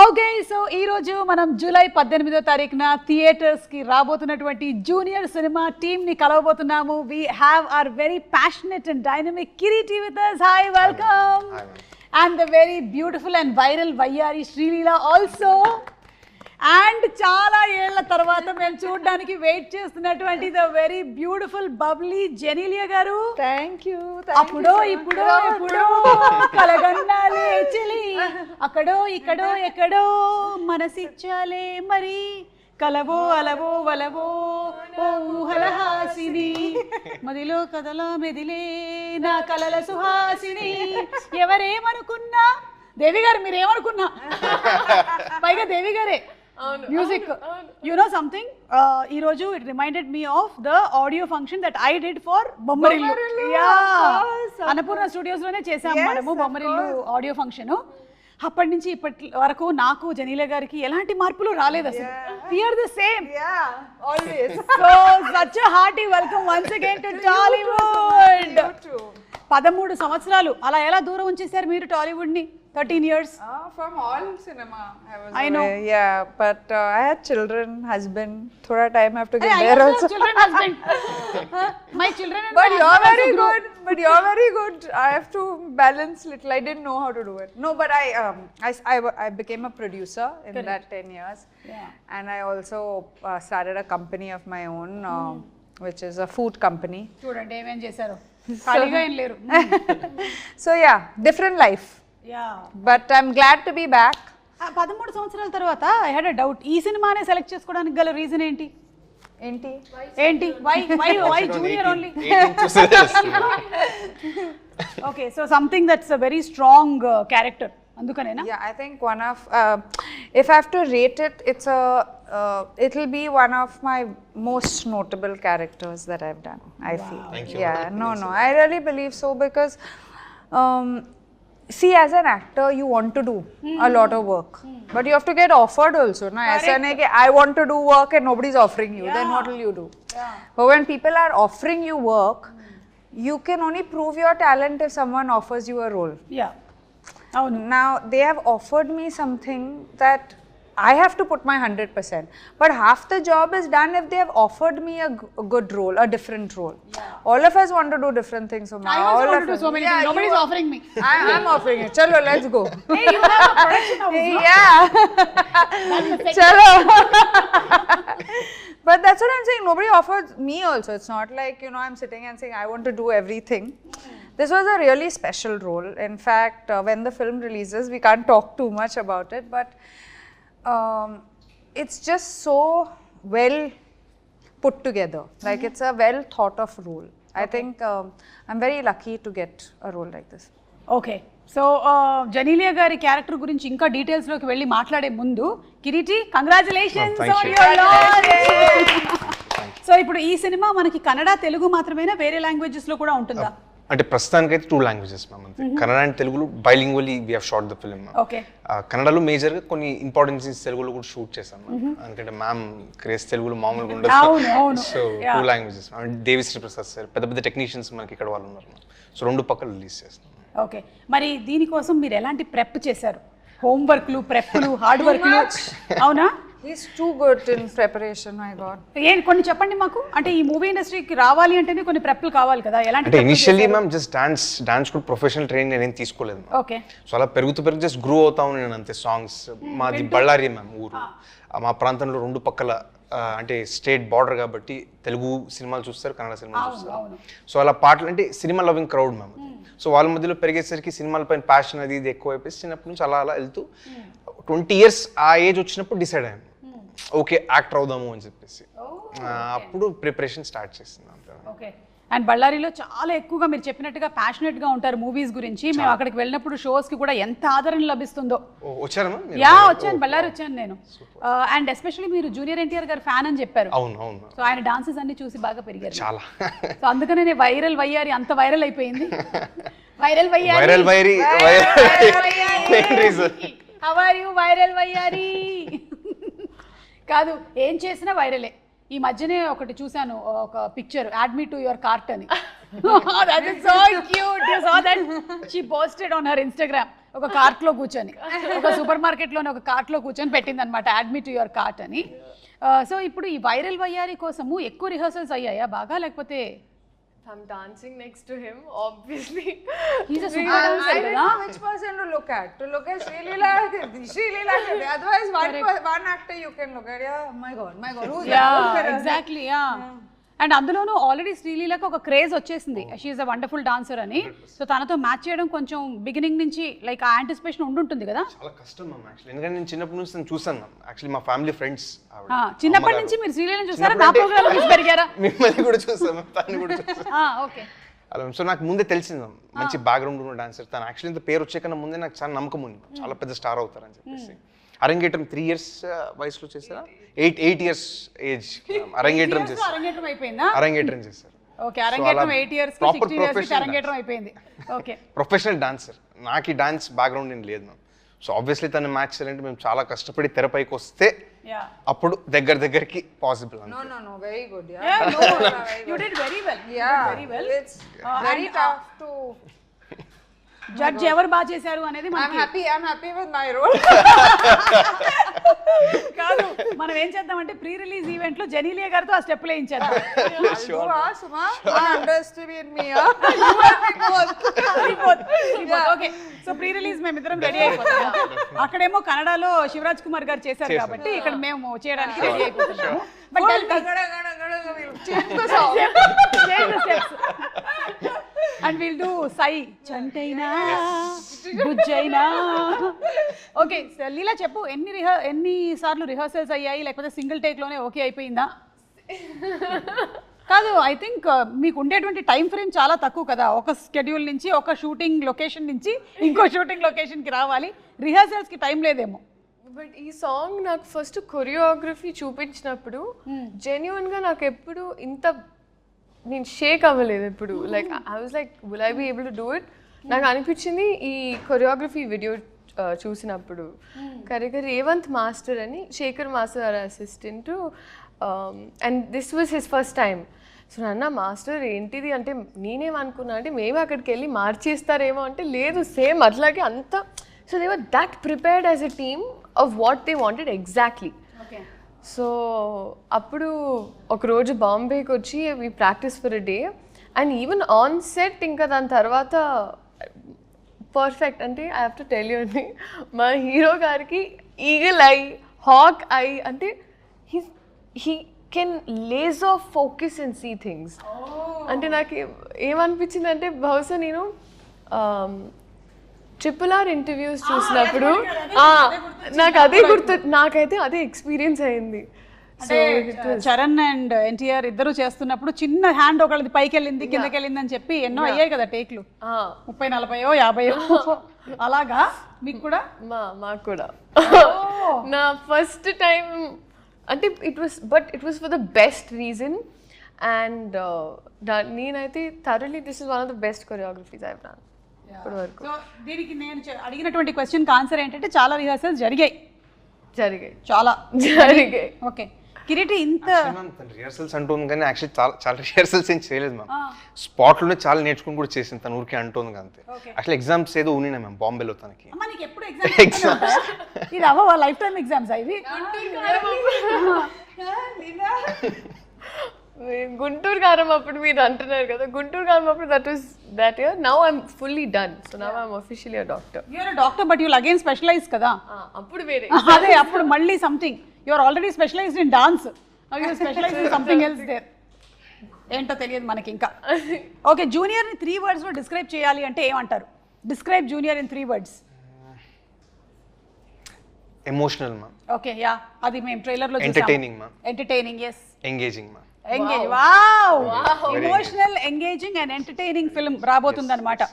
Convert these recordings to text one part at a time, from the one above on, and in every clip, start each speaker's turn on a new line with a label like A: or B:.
A: Okay, so ఈ రోజు మనం జూలై 18వ తారీఖున థియేటర్స్ కి రాబోతున్నటువంటి జూనియర్ సినిమా టీమ్ ని కలవబోతున్నాము. We have our very passionate and dynamic Kireeti with us. Hi, welcome. And the very beautiful and viral వయ్యారి శ్రీలీల ఆల్సో. అండ్ చాలా ఏళ్ల తర్వాత మేము చూడడానికి వెయిట్ చేస్తున్నటువంటి the very beautiful bubbly Genelia garu.
B: Thank you.
A: అప్పుడో ఇప్పుడో కలగన్నాలే చెలి, అక్కడో ఇక్కడో ఎక్కడో మనసిచ్చాలే మరి, కలవో అలవో వలవో ఓ ఊహలహాసిని, మదిలో కథలా మెదిలే నా కలల సుహాసిని. ఎవరేమనుకున్నా దేవి గారు, మీరేమనుకున్నా పైగా దేవి గారే మ్యూజిక్. యు నో సంథింగ్, ఈ రోజు it reminded me of the audio function that I did for Bommarillu. Annapurna studios లోనే చేసాము మనము బొమ్మరిల్లు ఆడియో ఫంక్షన్. అప్పటి నుంచి ఇప్పటి వరకు నాకు జనీల గారికి ఎలాంటి మార్పులు రాలేదు అసలు. We are the same.
B: Always.
A: So such a hearty welcome once again to Tollywood. 13 సంవత్సరాలు అలా ఎలా దూరం ఉంచేశారు మీరు టాలీవుడ్ ని? 13 years.
B: From all cinema.
A: I know.
B: Yeah, but I had children, husband. Thoda time I have to get
A: Hey,
B: there
A: I
B: also.
A: children, husband. My children and
B: But
A: my
B: you're
A: husband
B: very
A: also grew.
B: good. But you're very good. I have to balance little. I didn't know how to do it. No, but I became a producer in
A: Correct.
B: that 10 years.
A: Yeah.
B: And I also started a company of my own, which is a food company.
A: చూడండి ఏమేం చేశారు, ఖాళీగా ఏం లేరు.
B: So yeah, different life.
A: Yeah,
B: But I'm glad to be back.
A: 13 సంవత్సరాల తర్వాత I had a doubt, ఈ సినిమానే సెలెక్ట్ చేసుకోవడానికి గల రీజన్ ఏంటి? ఏంటి why Junior only? Okay, so something that's a very strong character, అందుకనేనా?
B: Yeah, I think one of, if I have to rate it, it'll be one of my most notable characters that I've done, I feel.
C: Thank you.
B: Yeah, no, I really believe so because, see, as an actor, you want to do a lot of work, but you have to get offered also. Na, aisa nahi ki I want to do work and nobody's offering you, then what will you do? But when people are offering you work, you can only prove your talent if someone offers you a role.
A: Yeah, అవును.
B: Now they have offered me something that I have to put my 100%, but half the job is done if they have offered me a good role, a different role. All of us want to do different things. So
A: I also want to do so many things. Nobody is offering me.
B: I'm offering it. Chalo, let's go.
A: Hey, you have a production house, no?
B: Yeah. Chalo. But that's what I'm saying. Nobody offers me also. It's not like, I'm sitting and saying I want to do everything. This was a really special role. In fact, when the film releases, we can't talk too much about it, but it's just so well put together. Like it's a well thought of role. I think I'm very lucky to get a role like this.
A: Okay, so Genelia గారి character గురించి ఇంకా details లోకి వెళ్ళి మాట్లాడే ముందు, Kireeti, congratulations
C: Thank
A: on
C: you.
A: Your launch. సో ఇప్పుడు ఈ సినిమా మనకి కన్నడ, తెలుగు మాత్రమేనా, వేరే లాంగ్వేజెస్ లో కూడా ఉంటుందా?
C: అంటే ప్రస్తుతానికైతే 2 languages మ్యామ్, అంతే. కన్నడ అండ్ తెలుగులో bilingually we have shot the film.
A: Okay,
C: కన్నడలో మేజర్గా కొన్ని ఇంపార్టెంట్ సీన్స్ తెలుగులో కూడా షూట్ చేశాను మ్యామ్. ఎందుకంటే మ్యామ్ క్రేజ్ తెలుగులో మామూలుగా
A: అవును,
C: ఉండదు.
A: అవును.
C: So 2 languages. Devi Sri Prasad sir, పెద్ద పెద్ద టెక్నీషియన్స్ మనకి ఇక్కడ వాళ్ళు ఉన్నారు మ్యామ్. సో 2 పక్కలు రిలీజ్ చేస్తాం.
A: ఓకే, మరి దీనికోసం మీరు ఎలాంటి ప్రెప్ చేశారు? హోంవర్క్లు, ప్రెప్లు, హార్డ్ వర్క్లు, అవునా?
B: He's too good in preparation, my God.
A: కొన్ని చెప్పండి మాకు. అంటే ఈ మూవీ ఇండస్ట్రీకి రావాలి అంటేనే కొన్ని ప్రెప్లు కావాలి కదా, ఎలాంటి
C: అంటే ఇనిషియల్లీ మ్యామ్ జస్ట్ డాన్స్ కూడా ప్రొఫెషనల్ ట్రైనింగ్ నేనేం తీసుకోలేదు మ్యామ్.
A: ఓకే,
C: సో అలా పెరుగుతూ జస్ట్ గ్రో అవుతాను నేను అంతే. సాంగ్స్ మాది బళ్ళారి మ్యామ్ ఊరు. మా ప్రాంతంలో 2 పక్కల అంటే స్టేట్ బార్డర్ కాబట్టి తెలుగు సినిమాలు చూస్తారు, కన్నడ సినిమాలు చూస్తారు. సో అలా పాటలు అంటే cinema loving crowd ma'am. So వాళ్ళ మధ్యలో పెరిగేసరికి సినిమాలపైన ప్యాషన్ అది ఇది ఎక్కువ అయిపోయి చిన్నప్పటి నుంచి అలా వెళ్తూ 20 years ఆ ఏజ్ వచ్చినప్పుడు డిసైడ్ అయ్యాను, ఓకే యాక్టర్ అవుదాము అని చెప్పేసి. అప్పుడు ప్రిపరేషన్ స్టార్ట్ చేసింది అంతే.
A: ఓకే, అండ్ బళ్ళారిలో చాలా ఎక్కువగా మీరు చెప్పినట్టుగా ప్యాషనెట్ గా ఉంటారు మూవీస్ గురించి. మేము అక్కడికి వెళ్ళినప్పుడు షోస్ కి కూడా ఎంత ఆదరణ లభిస్తుందో.
C: వచ్చారా?
A: యా, వచ్చాను, బళ్ళారి వచ్చాను నేను. అండ్ ఎస్పెషల్లీ మీరు జూనియర్ ఎన్టీఆర్ గారు ఫ్యాన్ అని చెప్పారు.
C: అవును.
A: సో ఆయన డాన్సెస్ అన్ని చూసి బాగా పెరిగారు
C: చాలా.
A: సో అందుకనే వైరల్ వయ్యారి అంత వైరల్ అయిపోయింది. వైరల్ వయ్యారి,
C: వైరల్ వైరీ
A: హౌ ఆర్ యు వైరల్ వయ్యారి? కాదు, ఏం చేసినా వైరలే. ఈ మధ్యనే ఒకటి చూసాను, ఒక picture, add me to your cart అని. That is so cute. You saw that? She posted on her Instagram. ఒక కార్ట్లో కూర్చొని ఒక సూపర్ మార్కెట్లోనే ఒక కార్ట్లో కూర్చొని పెట్టింది అనమాట అడ్మిట్ టు యువర్ కార్ట్ అని. సో ఇప్పుడు ఈ వైరల్ వయ్యారి కోసము ఎక్కువ రిహర్సల్స్ అయ్యాయా బాగా, లేకపోతే
D: I'm dancing next to him, obviously.
A: he's a super dancer
B: I don't
A: కదా.
B: know which person to look at. To look at Sri Leela. Otherwise, one actor you can look at. Yeah, my God. Who's
A: Yeah,
B: that?
A: exactly, yeah. And అందులోనూ already శ్రీలీలకు ఒక craze వచ్చేసింది, she a wonderful dancer అని. So తనతో match చేయడం కొంచెం beginning నుంచి like ఆ anticipation ఉండుంటుంది కదా.
C: చాలా కష్టం మ్యామ్ యాక్చువల్లీ, ఎందుకంటే నేను చిన్నప్పటి నుంచి నేను చూసాను మ్యామ్. యాక్చువల్లీ మా ఫ్యామిలీ ఫ్రెండ్స్
A: చిన్నప్పటి నుంచి మీరు శ్రీలీలను చూసారా, నా ప్రోగ్రామ్ చూసి పెరిగారా?
C: మిమ్మల్ని కూడా చూసాను, తను కూడా చూసాను.
A: ఓకే.
C: అలా సో నాకు ముందే తెలిసింది మ్యామ్, మంచి బ్యాక్గ్రౌండ్ ఉన్న డాన్సర్ తను. యాక్చువల్లీ ఇంత పేరు వచ్చే కన్నా ముందే నాకు చాలా నమ్మకం ఉంది, చాలా పెద్ద స్టార్ అవుతారని చెప్పేసి. అరంగేట్రం 3 years వయసులో చేశారా, 8 years ఏజ్ అరంగేట్రం చేశారు.
A: అరంగేట్రం అయిపోయిందా?
C: అరంగేట్రం చేశారు.
A: ఓకే, అరంగేట్రం 8 years కి 16 years కి అరంగేట్రం అయిపోయింది. Okay,
C: professional dancer. నాకు ఈ డాన్స్ బ్యాక్గ్రౌండ్ ఏం లేదు మ్యామ్. సో ఆబ్వియస్లీ తను మ్యాచ్ చేయాలంటే మేము చాలా కష్టపడి తెరపైకి వస్తే అప్పుడు దగ్గరికి possible.
B: No, very good. Yeah.
A: Yeah, no, you did very well.
B: Yeah,
A: very well.
B: It's very tough to.
A: Judge ఎవరు బాగా చేశారు అనేది
B: I'm happy with my role.
A: కాదు, మనం ఏం చేద్దామంటే ప్రీ రిలీజ్ ఈవెంట్ లో జెనీలియా గారితో ఆ స్టెప్ వేయించేద్దాం.
B: Suma, don't underestimate me.
A: Okay, so pre release మేమిద్దరం రెడీ అయిపోతాం. అక్కడేమో కన్నడలో శివరాజ్ కుమార్ గారు చేశారు కాబట్టి ఇక్కడ మేము చేయడానికి రెడీ అయిపోతున్నాము. బట్ అండ్ విల్ డూ సై చంటైనా బుజ్జైనా. ఓకే, లీలా చెప్పు, ఎన్ని సార్లు రిహర్సల్స్ అయ్యాయి, లేకపోతే సింగిల్ టేక్ లోనే ఓకే అయిపోయిందా? కాదు, ఐ థింక్ మీకు ఉండేటువంటి టైం ఫ్రేమ్ చాలా తక్కువ కదా. ఒక స్కెడ్యూల్ నుంచి, ఒక షూటింగ్ లొకేషన్ నుంచి ఇంకో షూటింగ్ లొకేషన్కి రావాలి, రిహర్సల్స్కి టైం లేదేమో.
D: బట్ ఈ సాంగ్ నాకు ఫస్ట్ కొరియోగ్రఫీ చూపించినప్పుడు జెన్యున్గా నాకు ఎప్పుడు ఇంత నేను షేక్ అవ్వలేదు ఎప్పుడు. Like I was like will I be able to do it. నాకు అనిపించింది ఈ కొరియోగ్రఫీ వీడియో చూసినప్పుడు కరెక్ట్గా రేవంత్ మాస్టర్ అని, Shekhar master assistant, and this was his first time. So నాన్న మాస్టర్ ఏంటిది అంటే నేనేమనుకున్నా అంటే మేము అక్కడికి వెళ్ళి మార్చేస్తారేమో అంటే లేదు, సేమ్ అట్లాగే అంతా. So they were that prepared as a team of what they wanted exactly. So అప్పుడు ఒకరోజు బాంబేకి వచ్చి we practice for a day and even on set ఇంకా దాని తర్వాత పర్ఫెక్ట్. అంటే I have to tell you అండి, మా హీరో గారికి ఈగల్ ఐ, హాక్ ఐ, అంటే he can laser focus and see things. అంటే నాకు ఏమనిపించింది అంటే బహుశా నేను RRR ఇంటర్వ్యూస్ చూసినప్పుడు నాకు అదే గుర్తు, నాకైతే అదే ఎక్స్పీరియన్స్ అయింది.
A: అంటే చరణ్ అండ్ ఎన్టీఆర్ ఇద్దరు చేస్తున్నప్పుడు చిన్న హ్యాండ్ ఒకళ్ళది పైకి వెళ్ళింది కిందకి వెళ్ళింది అని చెప్పి ఎన్నో అయ్యాయి కదా టేక్లు, 30, 40, 50. అలాగా మీకు కూడా?
D: మాకు కూడా నా ఫస్ట్ టైం అంటే it was for the best reason. And నేనైతే thoroughly this is one of the best choreographies I have done ఇప్పటి వరకు.
A: సో దీనికి నేను అడిగినటువంటి క్వశ్చన్కి ఆన్సర్ ఏంటంటే చాలా రిహర్సల్స్ జరిగాయి. చాలా
D: జరిగాయి.
A: ఓకే, కిరీటి ఇంత
C: రిహర్సల్స్ అంటుంది కానీ యాక్చువల్లీ చాలా రిహర్సల్స్ ఏం చేయలేదు మ్యామ్. స్పాట్లోనే చాలా నేర్చుకుని కూడా చేసింది తను, ఊరికే అంటుంది అంతే. యాక్చువల్లీ ఎగ్జామ్స్ ఏదో ఉన్నాయి మ్యామ్ బాంబేలో తనకి.
A: ఎప్పుడు ఎగ్జామ్స్ ఇది అవ్వ లైఫ్ టైమ్ ఎగ్జామ్స్ ఇవి?
D: గుంటూరు కారం అప్పుడు మీరు అంటున్నారు కదా, గుంటూరు కారం అప్పుడు that year. Now I'm fully done, so now I'm officially a doctor.
A: You're a doctor but you'll again specialize కదా.
D: అప్పుడు వేరే
A: అదే, అప్పుడు మళ్ళీ something. You're already specialized in dance, now you're specialized in something else there. ఏంటో తెలియదు మనకి ఇంకా. ఓకే, జూనియర్ని 3 words లో డిస్క్రైబ్ చేయాలి అంటే ఏమంటారు? Describe Junior in 3 words.
C: Emotional ma'am.
A: Okay, ya, అది మేము ట్రైలర్ లో చూసాము.
C: Entertaining ma'am.
A: Entertaining, yes.
C: Engaging ma'am.
A: Engage, wow, emotional, engaging and entertaining film రాబోతుంది అనమాట.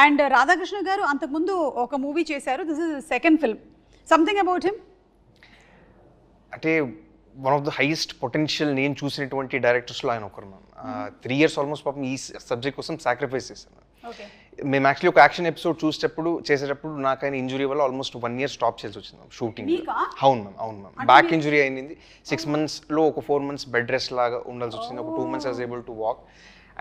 A: అండ్ రాధాకృష్ణ గారు అంతకుముందు ఒక మూవీ చేశారు, this is second film. Something about him
C: అంటే one of the highest potential నేను చూసినటువంటి డైరెక్టర్స్లో ఆయన ఒకరు మ్యామ్. 3 years ఆల్మోస్ట్ పాపం ఈ సబ్జెక్ట్ కోసం సాక్రిఫైస్ చేశాను. మేము యాక్చువల్లీ ఒక యాక్షన్ ఎపిసోడ్ చేసేటప్పుడు నాకు ఆయన ఇంజురీ వల్ల ఆల్మోస్ట్ 1 year స్టాప్ చేసి వచ్చింది మ్యామ్ షూటింగ్. అవును మ్యామ్. బ్యాక్ ఇంజురీ అయింది. 6 months ఒక 4 months బెడ్ రెస్ట్ లాగా ఉండాల్సి వచ్చింది. ఒక 2 months I was able to walk.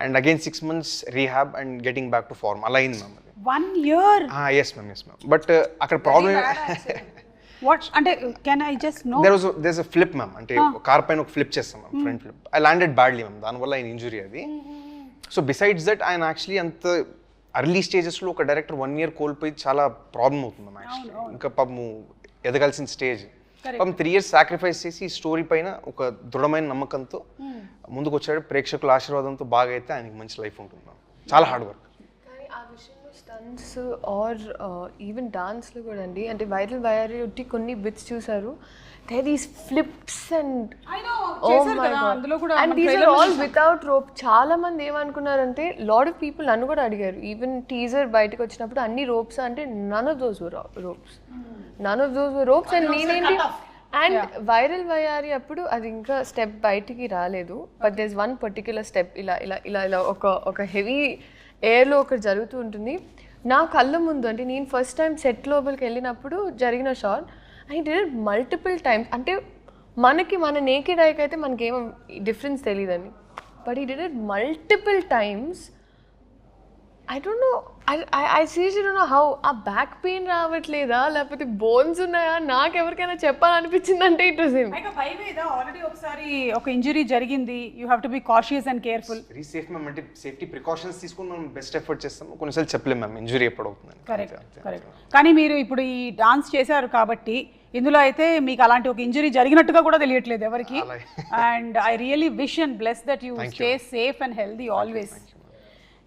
C: And again 6 months rehab and getting back to form అలా అయింది మ్యామ్ అది.
A: 1 year.
C: ఎస్ మ్యామ్ బట్ అక్కడ ప్రాబ్లమ్
A: వాట్ అంటే can I just know
C: there's a flip ma'am, అంటే కార్ పైన ఒక flip చేస్తాం ma'am, front flip. I landed badly ma'am, దానివల్ల ఆయన ఇంజురీ అది. సో బిసైడ్స్ దట్ ఆయన యాక్చువల్లీ అంత అర్లీ స్టేజెస్లో ఒక డైరెక్టర్ 1 year కోల్పోయి చాలా ప్రాబ్లం అవుతుంది మ్యామ్ యాక్చువల్లీ. ఇంకా పాపము ఎదగాల్సిన స్టేజ్ పాపం 3 years సాక్రిఫైస్ చేసి ఈ స్టోరీ పైన ఒక దృఢమైన నమ్మకంతో ముందుకు వచ్చాడు. ప్రేక్షకుల ఆశీర్వాదంతో బాగా అయితే ఆయనకి మంచి లైఫ్ ఉంటుంది మ్యామ్. చాలా హార్డ్ వర్క్.
D: కానీ ఆ విషయంలో స్టంట్స్ ఆర్ ఈవెన్ డాన్స్లో కూడా అండి, అంటే వైరల్ వైరల్ ఉట్టి కొన్ని బిట్స్ చూసారు, they these flips and these are all without rope. చాలా మంది ఏమనుకున్నారంటే, లాట్ ఆఫ్ పీపుల్ నన్ను కూడా అడిగారు, ఈవెన్ టీజర్ బయటకు వచ్చినప్పుడు అన్ని రోప్స్ అంటే none of those were ropes. And నేనేంటి, అండ్ వైరల్ వయారి అప్పుడు అది ఇంకా స్టెప్ బయటికి రాలేదు, but there is one particular step ఇలా ఇలా ఇలా ఇలా ఒక హెవీ ఎయిర్లో ఒకటి జరుగుతూ ఉంటుంది నా కళ్ళ ముందు. అంటే నేను ఫస్ట్ టైం సెట్ లోపలికి వెళ్ళినప్పుడు జరిగిన shot. I did it multiple times. అంటే మన నేకెడ్ ఐకి అయితే మనకేం డిఫరెన్స్ తెలియదండి, బట్ ఈ did it multiple times. I don't know. I seriously don't know how. ఆ బ్యాక్ పెయిన్ రావట్లేదా, లేకపోతే బోన్స్ ఉన్నాయా, నాకు ఎవరికైనా చెప్పాలనిపించింది అంటే ఇట్ వాస్ హిమ్.
A: ఆల్రెడీ ఒకసారి ఒక ఇంజరీ జరిగింది, you have to be cautious and careful.
C: Very safe ma'am, అంటే సేఫ్టీ ప్రికాషన్స్ తీసుకుని మనం బెస్ట్ ఎఫర్ట్ చేస్తాం. కొన్నిసార్లు చెప్పలేము మ్యామ్ ఇంజరీ ఎప్పుడు అవుతుందని.
A: కరెక్ట్. కానీ మీరు ఇప్పుడు ఈ డాన్స్ చేశారు కాబట్టి ఇందులో అయితే మీకు అలాంటి ఒక ఇంజరీ జరిగినట్టుగా కూడా తెలియట్లేదు ఎవరికి. And I really wish and bless that you stay safe and healthy always.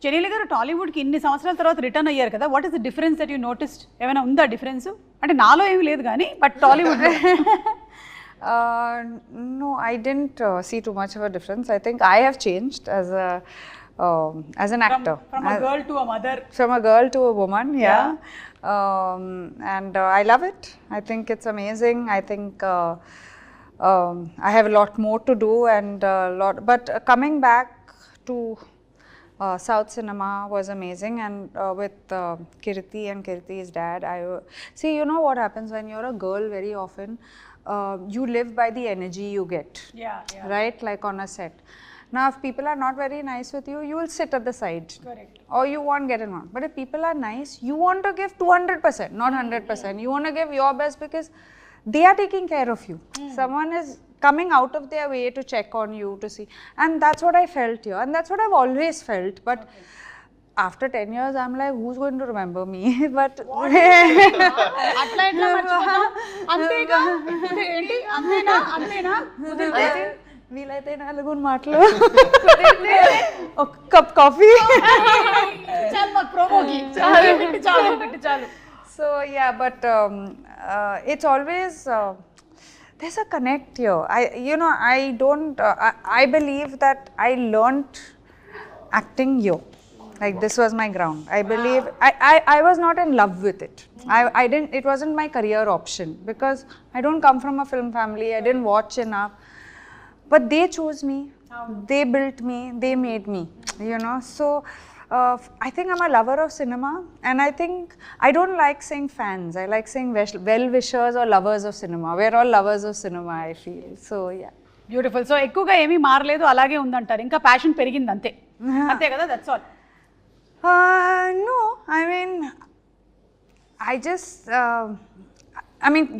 A: చెరీల గారు టాలీవుడ్కి ఇన్ని సంవత్సరాల తర్వాత రిటర్న్ అయ్యారు కదా, what is the difference that you noticed? ఏమైనా ఉందా డిఫరెన్స్? అంటే నాలో ఏమి లేదు కానీ, but Tollywood.
B: No, I didn't see too much of a difference. I think I have changed as an actor.
A: From a girl to a mother.
B: From a girl to a woman, yeah. And I love it. I think it's amazing. I think I have a lot more to do and but coming back to South cinema was amazing, and with Kirti and Kirti's dad, see, you know what happens when you're a girl, very often you live by the energy you get, right? Like on a set. Now if people are not very nice with you, you will sit at the side.
A: Correct.
B: Or you won't get involved. But if people are nice, you want to give 200%, not 100%. You want to give your best because they are taking care of you. Someone is coming out of their way to check on you, to see. And that's what I felt here. And that's what I've always felt. But after 10 years, I'm like, who's going to remember me? But వీలైతే 4 మాటలు, ఒక cup coffee. So yeah, but it's always there's a connect here. I believe that I learnt acting here. Like this was my ground. I believe I was not in love with it. I didn't. It wasn't my career option because I don't come from a film family. I didn't watch enough. But they chose me. They built me. They made me. So. I think I'm a lover of cinema, and I think I don't like saying fans. I like saying well-wishers or lovers of cinema. We're all lovers of cinema, I feel. So yeah.
A: Beautiful. So ఎక్కువగా ఏమీ మారలేదు, అలాగే ఉందంటారు. ఇంకా passion పెరిగింది అంతే. అంతే కదా, that's all.
B: No, I mean,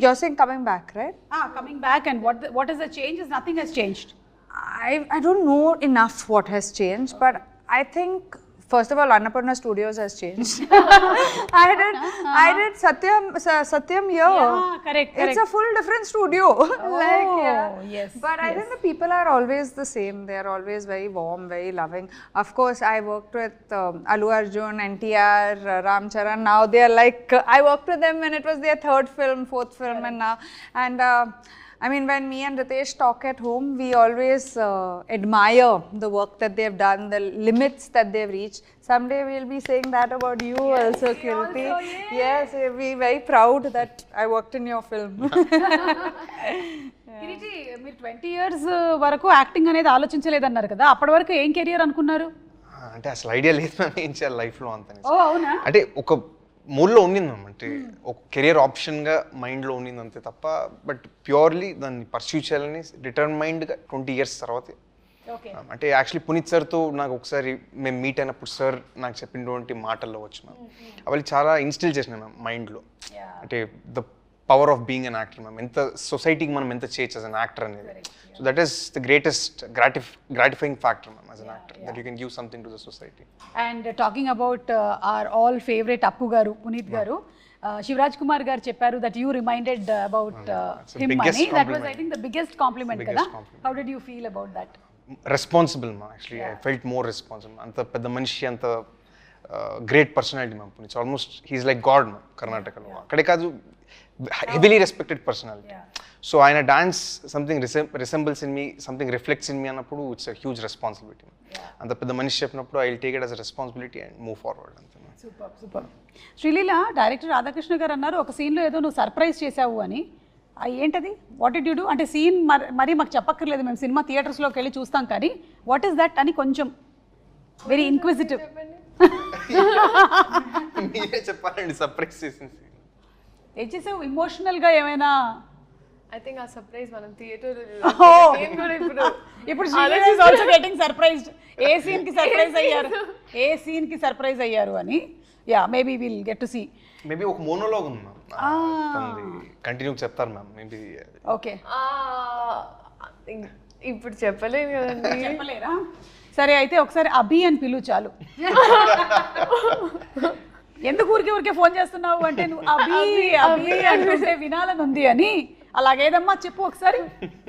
B: you're saying coming back, right?
A: Coming back, and what is the change? Nothing has changed.
B: I don't know enough what has changed, but I think first of all, Annapurna Studios has changed. I did Satyam here.
A: Yeah, correct.
B: It's a full different studio.
A: Yes.
B: But I think the people are always the same. They are always very warm, very loving. Of course, I worked with Allu Arjun, NTR, Ram Charan. Now they are like, I worked with them when it was their 3rd film, 4th film, and now. And I mean, when me and Ritesh talk at home, we always admire the work that they've done, the limits that they've reached. Someday we'll be saying that about you also, Kirti. Yes, we'll be very proud that I worked in your film.
A: Kireeti, మీరు 20 years వరకు acting అనేది ఆలోచించలేదన్నారు కదా, అప్పటి వరకు ఏం career అనుకున్నారు?
C: అంటే అసలు ఐడియా లేదు మ్యామ్ ఏం చేయాలి లైఫ్లో అంత.
A: అవునా?
C: అంటే ఒక మూడ్లో ఉండింది మ్యామ్, అంటే ఒక కెరియర్ ఆప్షన్గా మైండ్లో ఉండింది అంతే తప్ప, బట్ ప్యూర్లీ దాన్ని పర్స్యూ చేయాలని డిటర్మైండ్గా 20 years తర్వాత అంటే యాక్చువల్లీ పునీత్ సార్తో నాకు ఒకసారి మేము మీట్ అయినప్పుడు సార్ నాకు చెప్పినటువంటి మాటల్లో వచ్చి మ్యామ్ అవి చాలా ఇన్స్టిల్ చేసిన మ్యామ్ మైండ్లో. అంటే the power of being an actor ma'am, ఎంత సొసైటీకి మనం ఎంత చేయొచ్చు యాజ్ అన్ యాక్టర్ అనేది. So that is the greatest gratifying factor ma'am as an actor, that you can give something to the society.
A: And talking about our all favourite Appu garu, Puneeth garu, Shivaraj Kumar garu చెప్పారు that you reminded about him అని. That was I think the biggest compliment కదా. How did you feel about that?
C: Responsible ma'am actually I felt more responsible. అంత పెద్ద మనిషి, అంత great personality ma'am Puneeth. Almost he's like God ma'am కర్ణాటకలో. అక్కడే కాదు, heavily respected personality. So ఆయన dance something resembles in me, something reflects in me అన్నప్పుడు it's a huge responsibility. అంత పెద్ద మనిషి చెప్పినప్పుడు I will take it as a responsibility and move forward అంతే.
A: Super super. Sreeleela, director Radhakrishna garu అన్నారు ఒక సీన్లో ఏదో నువ్వు సర్ప్రైజ్ చేసావు అని. ఏంటది? What did you do? అంటే సీన్ మరి మాకు చెప్పక్కర్లేదు, మేము సినిమా థియేటర్స్లోకి వెళ్ళి చూస్తాం, కానీ వాట్ ఈస్ దట్ అని కొంచెం వెరీ ఇన్క్విజిటివ్.
C: మీరే చెప్పాలండి సర్ప్రైజ్ చేసింది.
A: ఏం చేసావు? ఇమోషనల్గా ఏమైనా?
D: ఐ థింక్ ఆ సర్ప్రైజ్ మనం థియేటర్
A: ఇప్పుడు Sreeleela is also getting surprised. ఏ సీన్కి సర్ప్రైజ్ అయ్యారు, ఏ సీన్కి సర్ప్రైజ్ అయ్యారు అని. Ya, maybe will get to see.
C: Maybe ఒక మోనోలాగ్ ఉంది మ్యామ్, కంటిన్యూ చెప్తారు మ్యామ్ మేబీ.
A: ఓకే,
D: ఇప్పుడు చెప్పలేను కదండి.
A: చెప్పలేరా? సరే అయితే ఒకసారి అభి అని పిలువు చాలు. ఎందుకు ఊరికే ఫోన్ చేస్తున్నావు అంటే నువ్వు అభి అభి అంటుంటే వినాలని ఉంది అని. అలాగేదమ్మా చెప్పు ఒకసారి.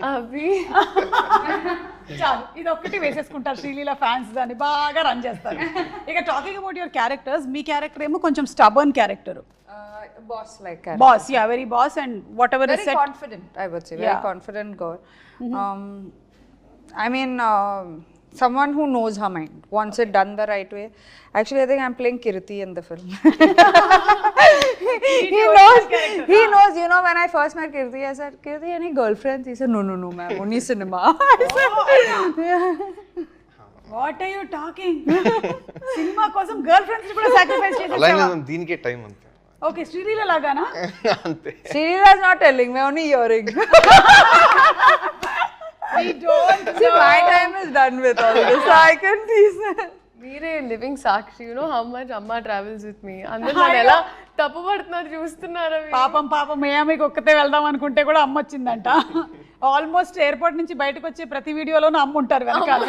D: అభి
A: చాలు, ఇది ఒక్కటి వేసేసుకుంటారు శ్రీలీల ఫ్యాన్స్, దాన్ని బాగా రన్ చేస్తారు. ఇక talking about your characters, me character ఏమో కొంచెం stubborn character.
B: Boss like
A: boss, yeah, very boss, and whatever
B: very
A: is said,
B: confident, I would say. Very confident girl. I mean, someone who knows her mind, wants it done the right way. Actually, I think I'm playing Kirti in the film. He knows, you know, when I first met Kirti, I said, Kirti, any girlfriends? He said, no, ma'am, only cinema.
A: What are you talking? Cinema కోసం girl friends కూడా sacrifice చేసేసావా?
C: అలాగే దీనికే time అంతే.
A: Okay, Sreeleela లాగానా?
C: అంతే.
B: Srilila is not telling me, only hearing.
A: I don't
B: See, my time is done with all this, so I can tease her.
D: మీరే living Sakshi, you know how much అమ్మ travels with me. అందరూ నన్ను ఎలా తప్పుపడుతున్నారు చూస్తున్నారా?
A: పాపం మియామికి ఒక్కతే వెళ్దాం అనుకుంటే కూడా అమ్మ వచ్చిందంట. ఆల్మోస్ట్ ఎయిర్పోర్ట్ నుంచి బయటకు వచ్చే ప్రతి వీడియోలోనూ అమ్మ ఉంటారు వెనకాల.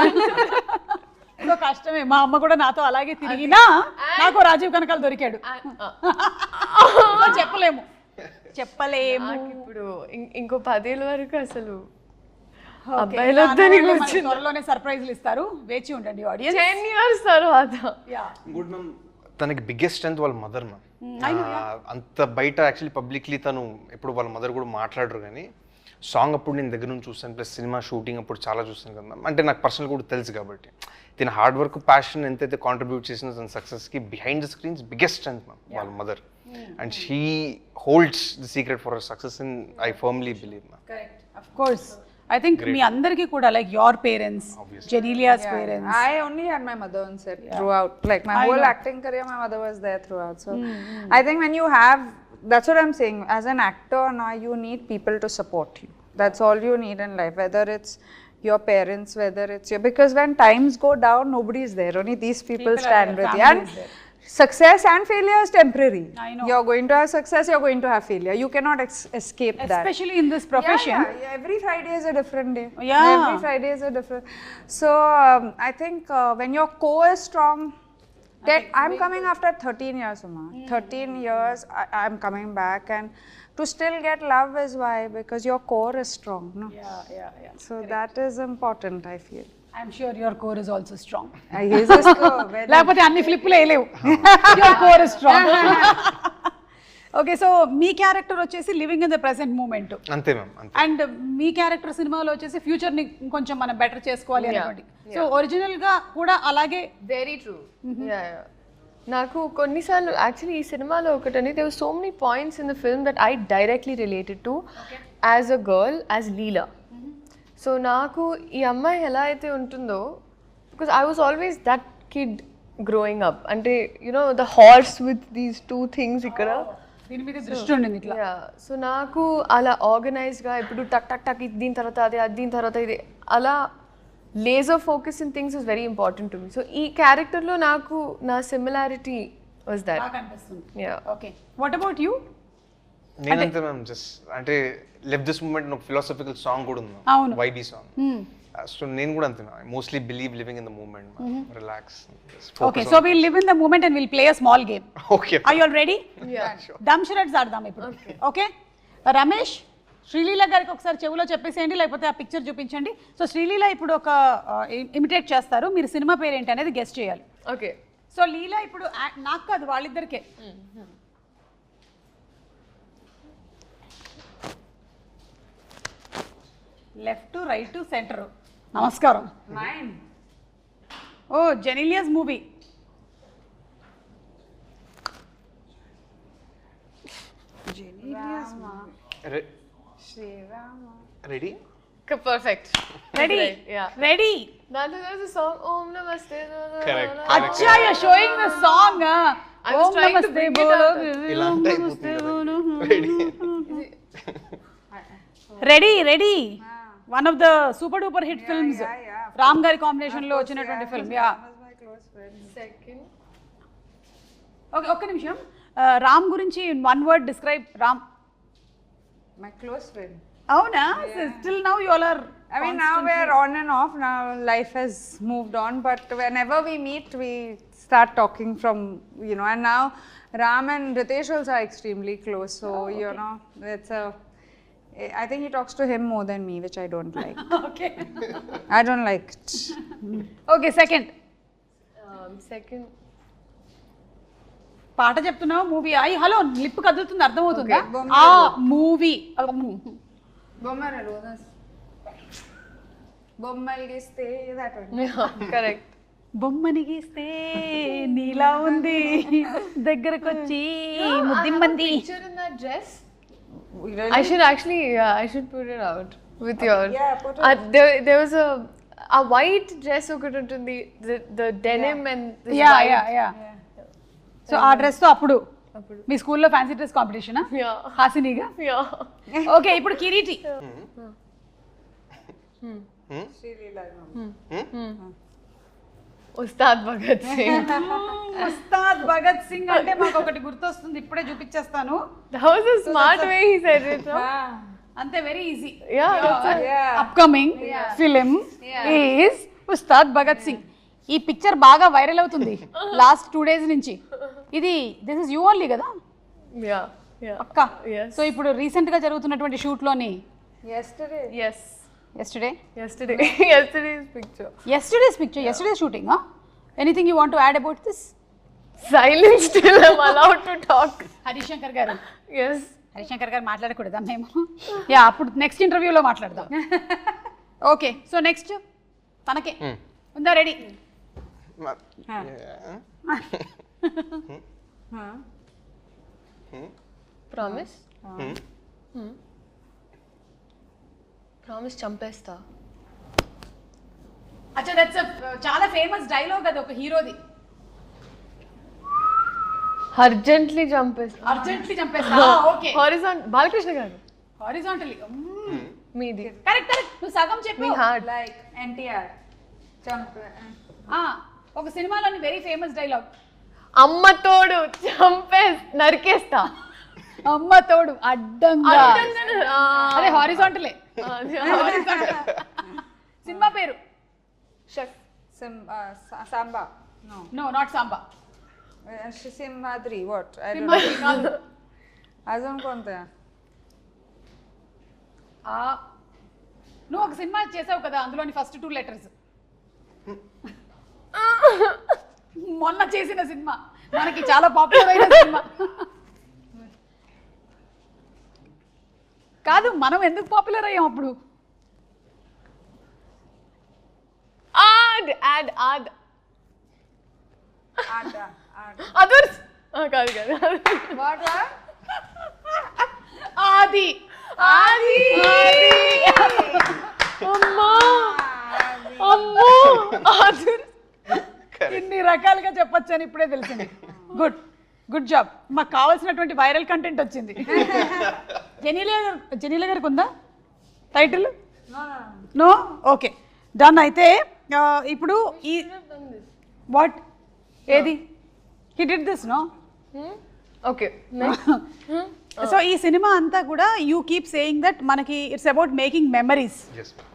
A: సో కష్టమే. మా అమ్మ కూడా నాతో అలాగే తిరిగినా నాకు రాజీవ్ కనకాల దొరికాడు. చెప్పలేము.
D: ఇప్పుడు ఇంకో 10 ఏళ్ళ వరకు అసలు
A: త్వరలోనే సర్ప్రైజ్లు ఇస్తారు, వేచి ఉండండి ఆడియన్స్.
D: 10 years తర్వాత.
C: గుడ్ మ్యామ్, తనకి బిగ్గెస్ట్ స్ట్రెంత్ వాళ్ళ మదర్ మ్యామ్. అంత బయట యాక్చువల్లీ పబ్లిక్లీ తను ఎప్పుడు వాళ్ళ మదర్ కూడా మాట్లాడరు, కానీ సాంగ్ అప్పుడు నేను దగ్గర నుంచి చూస్తాను, ప్లస్ సినిమా షూటింగ్ అప్పుడు చాలా చూస్తాను కదా మ్యామ్. అంటే నాకు పర్సనల్ కూడా తెలుసు కాబట్టి తన హార్డ్ వర్క్, ప్యాషన్ ఎంతైతే కాంట్రిబ్యూట్ చేసిన తన సక్సెస్కి behind the screens biggest strength ma'am వాళ్ళ mother. And she holds the secret for her success in I firmly believe ma'am.
A: Correct, of course. I think మీ అందరికీ కూడా like your parents, Genelia's parents.
B: I only had my mother on set throughout. Like my whole acting career, my mother was there throughout. So I think when you have, that's what I'm saying. As an actor now, you need people to support you. That's all you need in life. Whether it's your parents, whether it's your, because when times go down, nobody is there. Only these people stand with you. And success and failure is temporary.
A: I know.
B: You're going to have success, you're going to have failure. You cannot escape that.
A: Especially in this profession.
B: Yeah. Every Friday is a different day.
A: Yeah.
B: Every Friday is a different. So I think when your core is strong, I'm coming after 13 years, Uma. 13 years, I'm coming back, and to still get love is why, because your core is strong. No?
A: Yeah.
B: So that is important, I feel.
A: I'm sure your core is also strong.
B: His is very.
A: లేకపోతే అన్ని ఫ్లిప్లు వేయలేవు. Your core is strong. Okay, so మీ character వచ్చేసి living in the present moment.
C: అంతే ma'am, అంతే.
A: And మీ character సినిమాలో వచ్చేసి ఫ్యూచర్ ని కొంచెం మనం బెటర్ చేసుకోవాలి అనుకోండి. సో ఒరిజినల్ గా కూడా అలాగే.
D: Very true. నాకు కొన్నిసార్లు యాక్చువల్లీ ఈ సినిమాలో ఒకటని there were so many points in the film that I directly related to as a girl, as Leela. So నాకు ఈ అమ్మాయి ఎలా అయితే ఉంటుందో, because I was always that kid growing up. అంటే you know the horse with these 2 things ఇక్కడ
A: దీని మీద దృష్టి ఉండింది ఇట్లా.
D: సో నాకు అలా ఆర్గనైజ్గా ఇప్పుడు టక్ టక్ టక్ ఇది దీని తర్వాత అది, అది దీని తర్వాత ఇది, అలా laser focus in things is very important to me. So ee character lo naku na similarity was that.
A: బాగా అనిపిస్తుంది.
D: Yeah.
A: Okay, what about you?
C: నేనంతే మ్యామ్, జస్ట్ అంటే లివ్ దిస్ మూమెంట్ ఒక ఫిలాసఫికల్ సాంగ్ కూడా ఉంది,
A: అవును.
C: Vibey song. సో నేను కూడా అంతే ma'am, mostly believe living in the moment, relax.
A: Okay, so will live in the moment and will play a small game.
C: Okay,
A: are you all ready?
D: Yeah.
A: Dumb charades ఆడదాం ఇప్పుడు. Okay, Ramesh Sreeleela గారికి ఒకసారి చెవులో చెప్పేసేయండి, లేకపోతే ఆ పిక్చర్ చూపించండి. So Sreeleela ఇప్పుడు ఒక ఇమిటేట్ చేస్తారు, మీరు సినిమా పేరు ఏంటి అనేది గెస్ట్ చేయాలి.
D: Okay.
A: సో లీలా ఇప్పుడు నాకు కాదు, వాళ్ళిద్దరికే. Left right centre. నమస్కారం. ఓ Genelia's movie.
C: Ready?
D: Perfect.
A: Ready?
D: Yeah.
A: Ready?
D: There's a song Om Namaste.
C: Correct.
A: అచ్చా, you are showing the song.
D: I was trying to bring it up.
C: ఇలా అంటే అయిపోతుంది. Ready?
A: Ready ready one of the super duper hit films, Ram గారి combination లో వచ్చినటువంటి film. Yeah,
D: Second.
A: Okay, ఒక్క నిమిషం. రామ్ గురించి one word describe. Ram
B: My close friend.
A: అవునా? Still now you all are,
B: I mean, now we're on and off. Now life has moved on, but whenever we meet, we start talking from, you know. And now Ram and Ritesh also are extremely close. So you know, it's a. I think he talks to him more than me, which I don't like.
A: Okay
B: I don't like it.
A: Okay. Second
D: Second.
A: పాట చెప్తున్నావు, movie. అయ్యి hello, lip కదులుతుంది, అర్థమవుతుందా?
B: Okay.
A: ఆ movie.
B: Bommal giste, that one.
D: Yeah, correct.
A: బొమ్మని గీస్తే నీలా ఉంది, దగ్గరకొచ్చి ముద్దిమ్మంది.
D: Picture in that dress.
B: Really?
D: I should actually, yeah, I should put it out with your.
B: Yeah, put it.
D: There was a white dress ఒకటి ఉంటుంది, the denim and this
A: yeah
D: white.
A: Yeah yeah. So ఆ dress తో అప్పుడు మీ స్కూల్లో fancy dress competition
D: Yeah.
A: హాసినిగా.
D: Yeah.
A: Okay, ఇప్పుడు Kireeti.
D: Ustad Bhagat Singh.
A: Ustaad Bhagat Singh అంటే మాకు ఒకటి గుర్తొస్తుంది, ఇప్పుడే చూపించేస్తాను.
D: That was a smart way he said it. No?
A: అంతే, very easy.
D: Yeah, that's it.
A: Upcoming film is Ustaad Bhagat Singh. ఈ పిక్చర్ బాగా వైరల్ అవుతుంది లాస్ట్ 2 days నుంచి. ఇది దిస్ ఇస్ యూ ఓన్లీ కదా
D: Yeah, yeah.
A: పక్కా?
D: Yes.
A: సో ఇప్పుడు రీసెంట్ గా జరుగుతున్నటువంటి షూట్ లోని
B: Yesterday.
D: Yes. Yesterday's picture.
A: yesterday's shooting. Anything you want to add about this?
D: Silence till I'm allowed to talk.
A: Harishankar గారు.
D: Yes.
A: Harishankar గారు మాట్లాడకూడదా మేము? యా, అప్పుడు next ఇంటర్వ్యూలో మాట్లాడదాం. ఓకే, సో నెక్స్ట్ తనకే ఉందా? రెడీ?
D: Promise? Promise చంపేస్తా.
A: అచ్చా, దట్స్ చాలా ఫేమస్ డైలాగ్ అది ఒక హీరోది.
D: అర్జెంట్లీ చంపేస్తా.
A: అర్జెంట్లీ చంపేస్తా. Okay,
D: horizontal. Balakrishna garu.
A: Horizontally.
D: మీది.
A: కరెక్ట్ కరెక్ట్, నువ్వు సగం చెప్పు.
D: మీ హార్ట్.
B: Like NTR. Jump.
A: ఒక సినిమాలోని వెరీ ఫేమస్ డైలాగ్.
D: అమ్మ తోడు నరికేస్తా.
A: అమ్మ తోడు అడ్డంగా. అదే హారిజాంటలే. సినిమా పేరు?
D: Chef.
B: Samba.
A: No, not Samba.
B: Simhadri. What? I don't
A: Simhadri కాదు.
B: know. Azam konta?
A: నువ్వు ఒక సినిమా చేసావు కదా, అందులోని ఫస్ట్ 2 letters. మొన్న చేసిన సినిమా, మనకి చాలా పాపులర్ అయిన సినిమా కాదు. మనం ఎందుకు పాపులర్ అయ్యాం అప్పుడు?
D: ఆద్ అదర్స్. కాదు.
B: What?
A: ఆది.
D: అమ్మో అదర్స్.
A: ఇన్ని రకాలుగా చెప్పొచ్చు అని ఇప్పుడే తెలిసింది. Good job. మాకు కావాల్సినటువంటి వైరల్ కంటెంట్ వచ్చింది. జెనీలియా గారికి ఉందా టైటిల్? నో. ఓకే, డన్ అయితే ఇప్పుడు ఈ వాట్ ఏది he did this no
D: okay
A: so ఈ సినిమా అంతా కూడా యూ కీప్ సేయింగ్ దట్ మనకి ఇట్స్ అబౌట్ మేకింగ్ మెమరీస్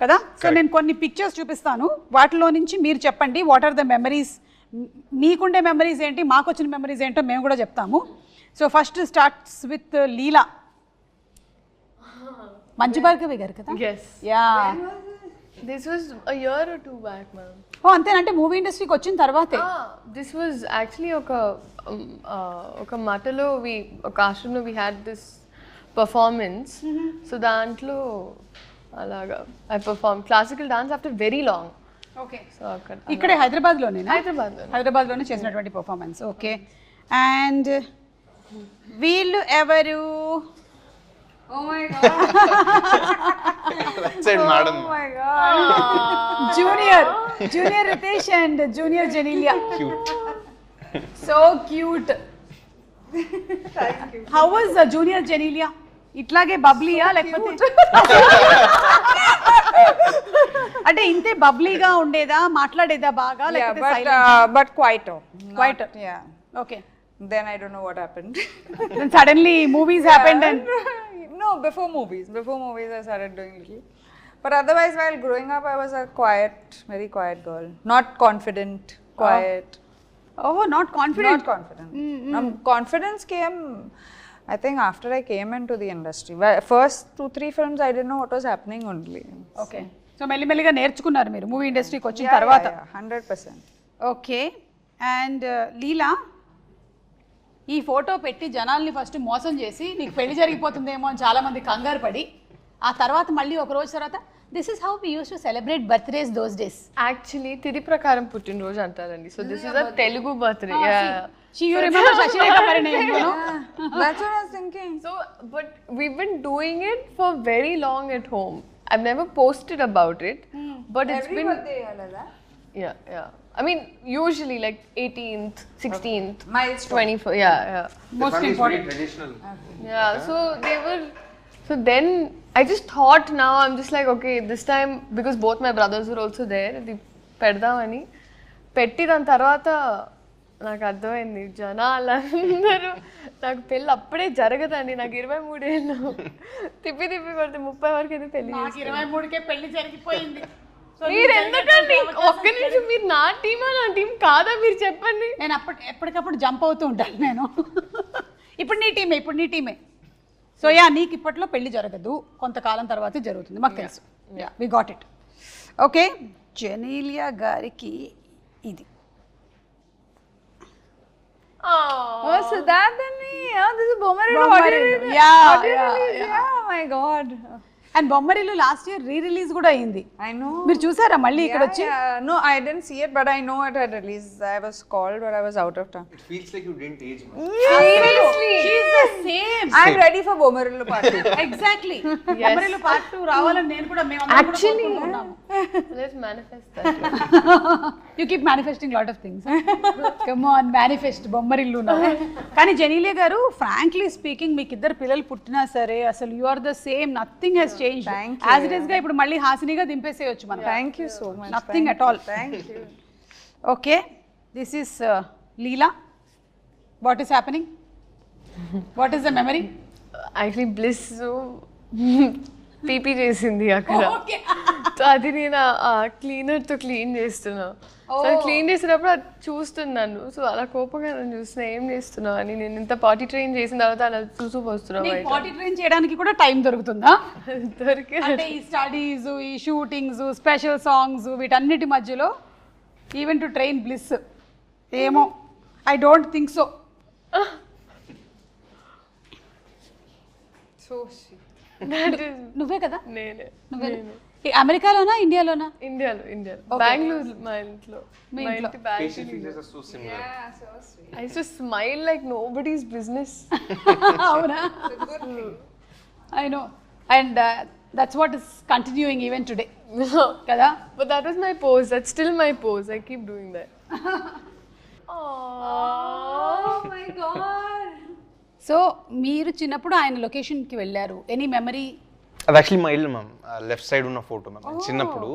A: కదా. సో నేను కొన్ని పిక్చర్స్ చూపిస్తాను, వాటిలో నుంచి మీరు చెప్పండి వాట్ ఆర్ ద మెమరీస్, మీకుండే మెమరీస్ ఏంటి, మాకు వచ్చిన మెమరీస్ ఏంటో మేము కూడా చెప్తాము. So first starts with Leela. Manchu Bhargavi garu కదా.
D: yes
A: యా
D: this was a year or two back ma'am.
A: ఓ అంతేనంటే మూవీ ఇండస్ట్రీకి వచ్చిన తర్వాతే.
D: This was actually ఒక మటలో ఒక ఆశ్రమంలో we had this performance. So దాంట్లో అలాగా I performed classical dance after very long.
A: Okay
D: so అక్కడ
A: ఇక్కడే హైదరాబాద్లోనేనా?
D: హైదరాబాద్లో
A: హైదరాబాద్లోనే చేసినటువంటి పర్ఫార్మెన్స్. ఓకే. అండ్ వీళ్ళు ఎవరు?
B: Oh my god.
C: That side madam.
B: Oh my god.
A: Junior Riteish and junior Genelia.
C: Cute.
A: So cute. How was junior Genelia? ఇట్లాగే బబ్లీయా లేకపోతే అంటే ఇంతే బబ్లీగా ఉండేదా, మాట్లాడేదా బాగా
B: Yeah,
A: లేకపోతే
B: but quieter.
A: Quieter.
B: Yeah.
A: Okay.
B: Then I don't know what happened.
A: Then suddenly movies happened and
B: No, before movies I started doing little. But otherwise, while growing up, I was a quiet, very quiet girl. Not confident, quiet.
A: oh not confident.
B: Not confident. Confidence came, I think, after I came into the industry. First 2-3 films, I didn't know what was happening only.
A: Okay. So మెల్లిమెల్లిగా నేర్చుకున్నారు మీరు movie ఇండస్ట్రీకి వచ్చిన తర్వాత.
B: 100%.
A: Okay. And లీలా, ఈ photo పెట్టి జనాల్ని first మోసం చేసి నీకు పెళ్లి జరిగిపోతుందేమో అని చాలామంది కంగారు పడి, ఆ తర్వాత మళ్ళీ ఒక రోజు తర్వాత this is how we use to celebrate birthdays those days.
D: Actually తిథి ప్రకారం పుట్టినరోజు అంటారండి. So this is a Telugu birthday.
A: You remember Sasirekha Parinayam?
B: That's what I was thinking.
D: So but we've been doing it for very long at home. I've never posted about it, but it's been yeah. I mean, usually like 18th, 16th,
B: Milestone.
D: 24th. Yeah.
A: Most important.
C: Traditional.
D: Yeah. So they were. So then I just thought, now I'm just like, okay, this time, because both my brothers were also there, అది పెడదామని పెట్టి దాని తర్వాత నాకు అర్థమైంది జనాలందరూ నాకు పెళ్ళి అప్పుడే జరగదండి. నాకు 23 ఏళ్ళు తిప్పి కొడితే 30 వరకు అయితే పెళ్లి.
A: 23కే పెళ్లి జరిగిపోయింది.
D: మీరు ఎందుకండి ఒక్క నిమిషం, మీరు నా టీం కాదా మీరు చెప్పండి.
A: నేను ఎప్పటికప్పుడు జంప్ అవుతూ ఉంటాను నేను. ఇప్పుడు నీ టీమే. సో యా, నీకు ఇప్పట్లో పెళ్లి జరగదు, కొంతకాలం తర్వాత జరుగుతుంది, మాకు తెలుసు. Yeah, we got it. Okay. Genelia గారికి ఇది.
B: Oh, so that and me. Oh, this is Bommarillu.
A: Bommarillu. Yeah.
B: Oh my god.
A: And Bommarillu last year release కూడా అయింది.
B: I know.
A: మీరు చూసారా మళ్ళీ ఇక్కడ వచ్చి?
B: No, I didn't see it, but I know it had released. I was called, but I was out of town.
C: It feels like you didn't age much.
A: Seriously, she's the same.
B: I'm ready for Bommarillu part 2.
A: Exactly. Bommarillu part 2 రావాలని నేను కూడా
D: Actually, let's manifest that.
A: You keep manifesting lot of things. Come on, manifest Bommarillu నా. కానీ జెనీలియా గారు, frankly speaking, మీకు ఇద్దరు పిల్లలు పుట్టినా సరే అసలు you are the same. Nothing has changed. As it is గా ఇప్పుడు మళ్ళీ హాసినిగా దింపేసేయొచ్చు మనం.
B: Thank you so much.
A: Nothing at all.
B: Thank you.
A: Okay, this is Leela. What is happening? What is the memory?
D: Actually, Bliss PP చేసింది అక్కడ. So అది నేను క్లీనర్తో clean చేస్తున్నా. So clean చేసినప్పుడు అది చూస్తున్నాను. సో అలా కోపంగా నన్ను చూస్తున్నా, ఏం చేస్తున్నావు అని. నేను ఇంత పార్టీ ట్రైన్ చేసిన తర్వాత అలా చూస్తూ వస్తున్నావు.
A: పార్టీ ట్రైన్ చేయడానికి కూడా టైం దొరుకుతుందా?
D: దొరికి
A: అంటే ఈ స్టడీస్, ఈ షూటింగ్స్, స్పెషల్ సాంగ్స్, వీటన్నిటి మధ్యలో ఈవెన్ టు ట్రైన్ బ్లిస్, ఏమో ఐ డోంట్ థింక్ సో. నువ్వే కదా?
D: నేనే.
A: అమెరికాలోనా ఇండియాలోనా?
D: ఇండియాలో. బెంగళూరు మా ఇంట్లో.
C: Facial features are so similar.
D: I used to smile like nobody's business.
A: అవునా? I know. And that's what is continuing even today. Kada?
D: But that was my pose. That's still my pose. I keep doing that.
B: Oh my god.
A: So మీరు చిన్నప్పుడు ఆయన లొకేషన్కి వెళ్ళారు. Any memory
C: అది actually మా ఇల్లు ma'am, left side ఉన్న photo ma'am. చిన్నప్పుడు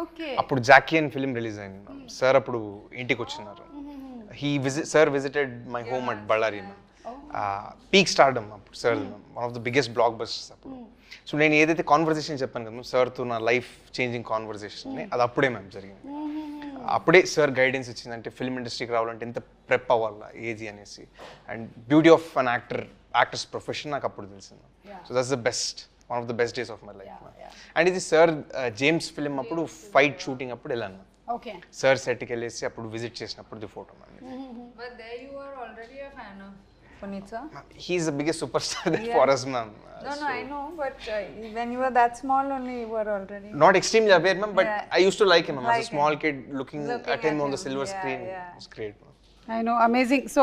A: ఓకే
C: అప్పుడు జాకీ అని ఫిలిం రిలీజ్ అయింది మ్యామ్. సార్ అప్పుడు ఇంటికి వచ్చినారు. Sir visited my home at Ballari ma'am. Peak stardom అప్పుడు sir ma'am, one of the biggest blockbusters అప్పుడు. సో నేను ఏదైతే కాన్వర్సేషన్ చెప్పాను కదా మ్యామ్, సార్తో నా లైఫ్ చేంజింగ్ కాన్వర్సేషన్, అది అప్పుడే మ్యామ్ జరిగింది. అప్పుడే సార్ గైడెన్స్ ఇచ్చింది, అంటే ఫిల్మ్ ఇండస్ట్రీకి రావాలంటే ఎంత ప్రెప్ అవ్వాలా ఏది అనేసి, and beauty of an actors profession నాకు అప్పుడు తెలిసింది. So that's the best, one of the best days of my life. And ఇది సార్ జేమ్స్ ఫిలిం అప్పుడు ఫైట్ షూటింగ్ అప్పుడు వెళ్ళాను.
A: ఓకే
C: సార్ సెట్కి వెళ్ళేసి అప్పుడు విజిట్ చేసినప్పుడు the photo ma'am.
B: But there you are already a fan of Puneet sir.
C: He's the biggest superstar there for us, ma'am.
B: No, I know, but when you were that small only, you were already.
C: Not extremely aware, ma'am, but
B: Yeah.
C: I used to like him, ma'am. As
B: Like
C: a small kid, looking
B: Looking
C: at him
B: at
C: on the
B: him.
C: silver
B: Yeah,
C: screen,
B: yeah.
C: it was great, ma'am.
A: I know, amazing. So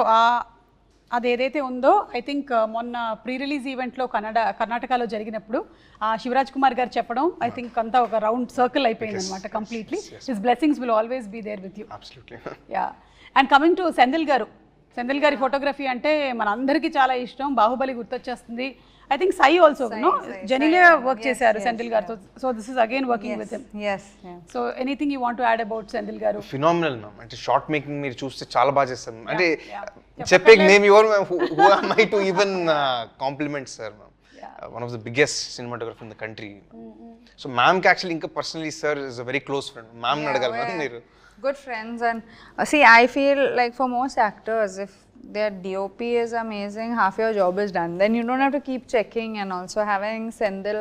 A: అది ఏదైతే ఉందో, I think మొన్న pre release ఈవెంట్లో కర్ణాటకలో జరిగినప్పుడు శివరాజ్ కుమార్ గారు చెప్పడం, I think అంతా ఒక రౌండ్ సర్కిల్ అయిపోయింది అనమాట completely. His blessings will always be there with you.
C: Absolutely.
A: Yeah. And coming to Senthil గారి ఫోటోగ్రఫీ అంటే మన అందరికీ చాలా ఇష్టం. బాహుబలి గుర్తొచ్చేస్తుంది. I think Sye also no Genelia work చేశారు సెంధిల్ గారితో. So this is again working with him.
B: Yes.
A: So anything you want to add about Senthil garu?
C: Phenomenal, ma'am. అంటే షార్ట్ మేకింగ్ మీరు చూస్తే చాలా బాగా చేస్తాం. అంటే చెప్పే name your ma'am, who am I to even compliment sir, ma'am. One of the biggest cinematographer in the country. So ma'am ki actually inka personally sir is a very close friend. Ma'am nadagal ma'am మీరు.
B: Good friends, and see, I feel like for most actors, if their DOP is amazing, half your job is done. Then you don't have to keep checking. And also having Sendil,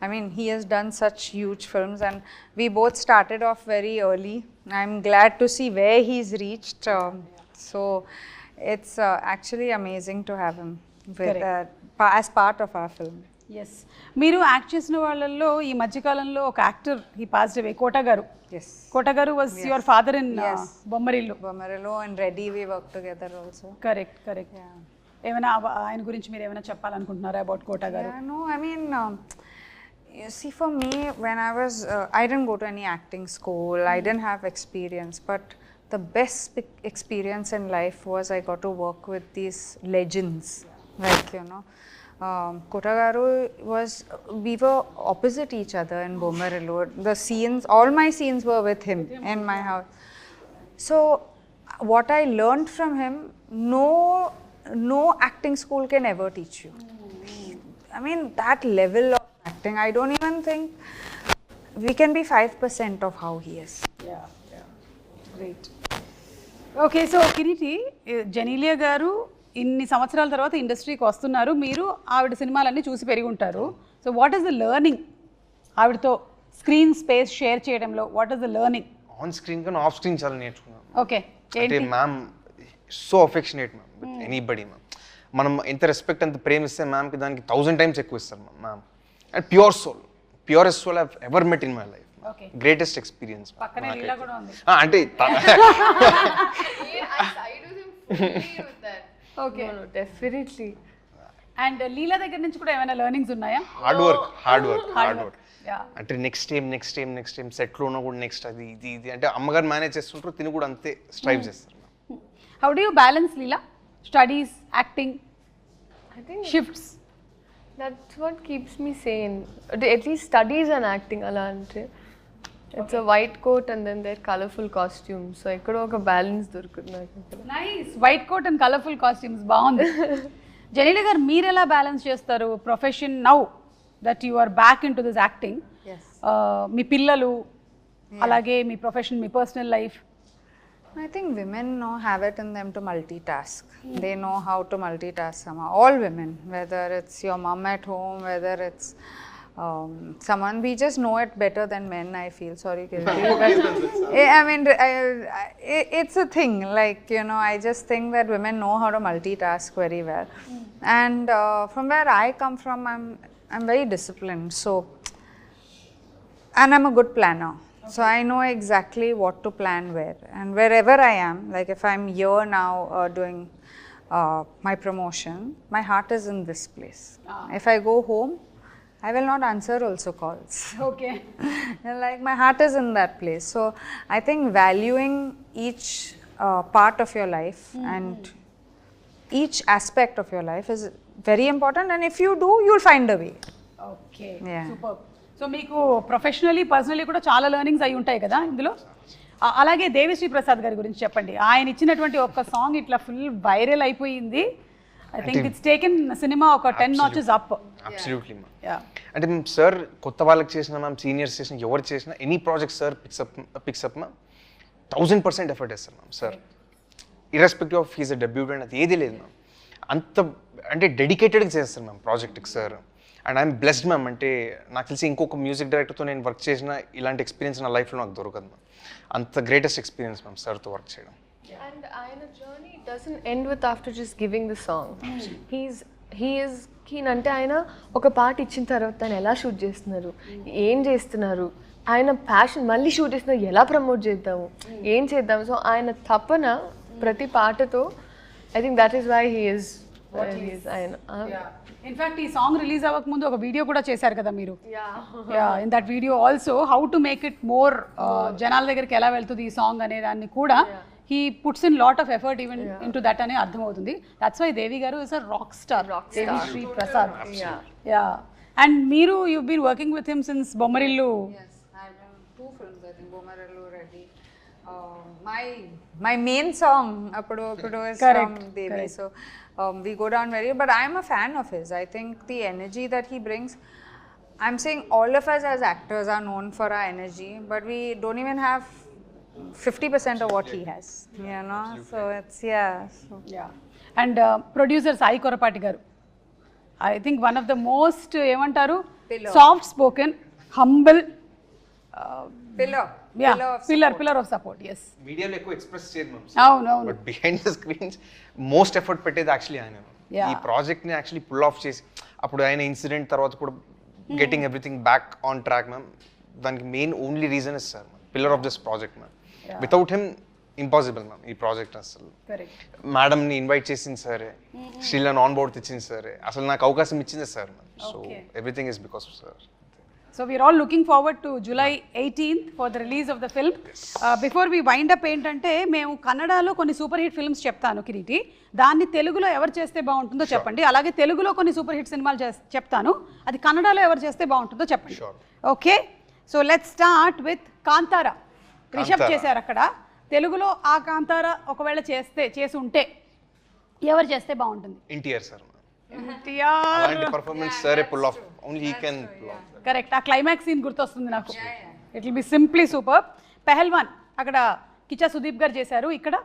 B: I mean, he has done such huge films, and we both started off very early. I'm glad to see where he's reached. So it's actually amazing to have him with, as part of our film.
A: Yes. మీరు act చేసిన వాళ్ళల్లో ఈ మధ్యకాలంలో ఒక actor he passed away, Kota గారు.
B: Yes.
A: Kota గారు was your father in Bommarillu.
B: Bomarillo and Reddy, we worked together also.
A: Correct. ఏమైనా ఆయన గురించి మీరు ఏమైనా చెప్పాలనుకుంటున్నారా అబౌట్ కోట గారు?
B: Yeah, no, I mean, you see, for me, when I was, I didn't go to any acting school, I didn't have experience, but the best experience in life was I got to work with these legends, like, you know, Kota Garu was, we were opposite each other in Bomarillo. The scenes, all my scenes were with him in my house. So what I learned from him, no acting school can ever teach you. I mean, that level of acting, I don't even think we can be 5% of how he is.
A: Great. Okay, so Kireeti, Genelia గారు ఇన్ని సంవత్సరాల తర్వాత ఇండస్ట్రీకి వస్తున్నారు. మీరు ఆవిడ సినిమాలన్నీ చూసి పెరిగి ఉంటారు. So what is the learning ఆవిడతో స్క్రీన్ స్పేస్ షేర్ చేయడంలో? What is the learning?
C: On screen కన్నా ఆఫ్ స్క్రీన్ చాలా నేర్చుకున్నాను.
A: ఓకే,
C: అంటే ma'am so affectionate ma'am with anybody ma'am. మనం ఎంత రెస్పెక్ట్ ఎంత ప్రేమ ఇస్తే మ్యామ్కి దానికి 1000 times ఎక్కువ ఇస్తారు ma'am. And purest soul I ever met in my life.
A: Okay.
C: Greatest experience.
A: పక్కనే లీలా కూడా ఉంది.
C: అంటే
A: ఓకే,
D: డెఫినెట్లీ.
A: అండ్ లీలా దగ్గర నుంచి కూడా ఏమైనా లెర్నింగ్స్ ఉన్నాయా?
C: Hard work.
A: యా.
C: అంటే నెక్స్ట్ టైం సెట్లో ఉన్న కూడా నెక్స్ట్ అది ఇది అంటే అమ్మగారు మేనేజ్ చేస్తుంటారు, తిని కూడా అంతే స్ట్రైవ్ చేస్తారు.
A: How do you balance Leela studies, acting,
D: I think
A: shifts?
D: that's what keeps me sane. At least studies and acting ala ante. It's a white coat and then they're colorful costumes. So ikkada oka balance dorukundi naku.
A: Nice. White coat and colourful costumes బాగుంది. జెనీలియా గారు, మీరు ఎలా balance చేస్తారు profession now that you are back into this acting? మీ పిల్లలు, అలాగే మీ profession, మీ personal life?
B: I think women have it in them to multitask. They know how to multitask somehow. All women, whether it's your mom at home, whether it's someone, we just know it better than men, I feel. Sorry, Kirti, but I mean, it's a thing. Like, you know, I just think that women know how to multitask very well. And from where I come from, I'm very disciplined. So, and I'm a good planner. So I know exactly what to plan where, and wherever I am, like if I'm here now doing my promotion, my heart is in this place. If I go home, I will not answer also calls.
A: Okay.
B: Like my heart is in that place. So I think valuing each part of your life and each aspect of your life is very important, and if you do, you'll find a way.
A: Okay
B: Yeah.
A: Super. So మీకు professionally personally కూడా చాలా learnings అయి ఉంటాయి కదా ఇందులో. అలాగే దేవిశ్రీ ప్రసాద్ గారి గురించి చెప్పండి. ఆయన ఇచ్చినటువంటి ఒక సాంగ్ ఇట్లా ఫుల్ వైరల్ అయిపోయింది. I think it's taken cinema ఒక 10 notches అప్.
C: Absolutely ma'am. అంటే మేము సార్ కొత్త వాళ్ళకి చేసిన మ్యామ్, సీనియర్స్ చేసిన ఎవరు చేసిన any project sir picks up ma'am 1000% effort వేస్తారు ma'am sir. Irrespective of he's a debutant అది ఏది లేదు మ్యామ్. అంత అంటే డెడికేటెడ్గా చేస్తారు మ్యామ్ ప్రాజెక్ట్కి sir. And I'm blessed ma'am. అంటే నాకు తెలిసి ఇంకొక మ్యూజిక్ డైరెక్టర్తో నేను వర్క్ చేసిన ఇలాంటి ఎక్స్పీరియన్స్ నా లైఫ్లో నాకు దొరకదు మ్యామ్. అంత గ్రేటెస్ట్ ఎక్స్పీరియన్స్ మ్యామ్ సార్తో వర్క్ చేయడం.
D: And Ayana journey doesn't end with after just giving the song. He is keen అంటే ఆయన ఒక పాట ఇచ్చిన తర్వాత ఆయన ఎలా షూట్ చేస్తున్నారు, ఏం చేస్తున్నారు, ఆయన ప్యాషన్ మళ్ళీ షూట్ చేస్తున్నారు, ఎలా ప్రమోట్ చేద్దాము, ఏం చేద్దాము. సో ఆయన తపన ప్రతి పాటతో I think that is why he is ఆయన.
A: ఇన్ఫాక్ట్ ఈ సాంగ్ రిలీజ్ అవ్వక ముందు ఒక వీడియో కూడా చేశారు కదా మీరు. In that video also how to make it more జనాల దగ్గరికి ఎలా వెళ్తుంది ఈ సాంగ్ అనే దాన్ని కూడా he puts in lot of effort even into that అనే అర్థమవుతుంది. దట్స్ వై దేవి గారు is a rock star. Devi Sri Prasad. Yeah. And మీరు you been working with him since Bommarillu.
B: Yes, I've done 2 films, I think, Bomarallu Reddy. My main song appudu is from Devi. So we go down very, but I'm a fan of his. I think the energy that he brings, I'm saying all of us as actors are known for our energy, but we don't even have 50% of what he has, you know. So it's
A: and producer Sai Korrapati garu, I think one of the most ఏమంటారు soft spoken, humble pillar of support. Yes,
C: మీడియాలో ఎక్కువ express చేయరు మ్యామ్.
A: అవునవును.
C: But behind the screens most effort పెట్టేది actually ఆయన. ఈ ప్రాజెక్ట్ని యాక్చువల్లీ పుల్ ఆఫ్ చేసి అప్పుడు ఆయన ఇన్సిడెంట్ తర్వాత కూడా getting everything back on track ma'am. దానికి main only reason is sir pillar of this project ma'am. Without him impossible ma'am ఈ ప్రాజెక్ట్. అసలు మేడంని ఇన్వైట్ చేసింది సరే, శ్రీలను ఆన్ బోర్డ్ తెచ్చింది సరే, అసలు నాకు అవకాశం ఇచ్చింది sir ma'am. So everything is because of sir.
A: So we are all looking forward to July 18th for the release of the film. Before we wind up ఏంటంటే మేము కన్నడలో కొన్ని సూపర్ హిట్ ఫిల్మ్స్ చెప్తాను కిరీటి, దాన్ని తెలుగులో ఎవరు చేస్తే బాగుంటుందో చెప్పండి. అలాగే తెలుగులో కొన్ని సూపర్ హిట్ సినిమాలు చెప్తాను, అది కన్నడలో ఎవరు చేస్తే బాగుంటుందో చెప్పండి. Okay, so let's start with Kantara. Rishab చేశారు అక్కడ. తెలుగులో ఆ కాంతారా ఒకవేళ చేసి ఉంటే ఎవరు చేస్తే బాగుంటుంది?
C: ఎన్టీఆర్ సార్.
A: ఎన్టీఆర్
C: అలాంటి పర్ఫార్మెన్స్ సరే pull off, only he can pull off.
A: Correct, ఆ క్లైమాక్స్ సీన్ గుర్తొస్తుంది నాకు. It will be simply super. Pehlwaan అక్కడ కిచ్చా సుదీప్ గారు చేశారు. ఇక్కడ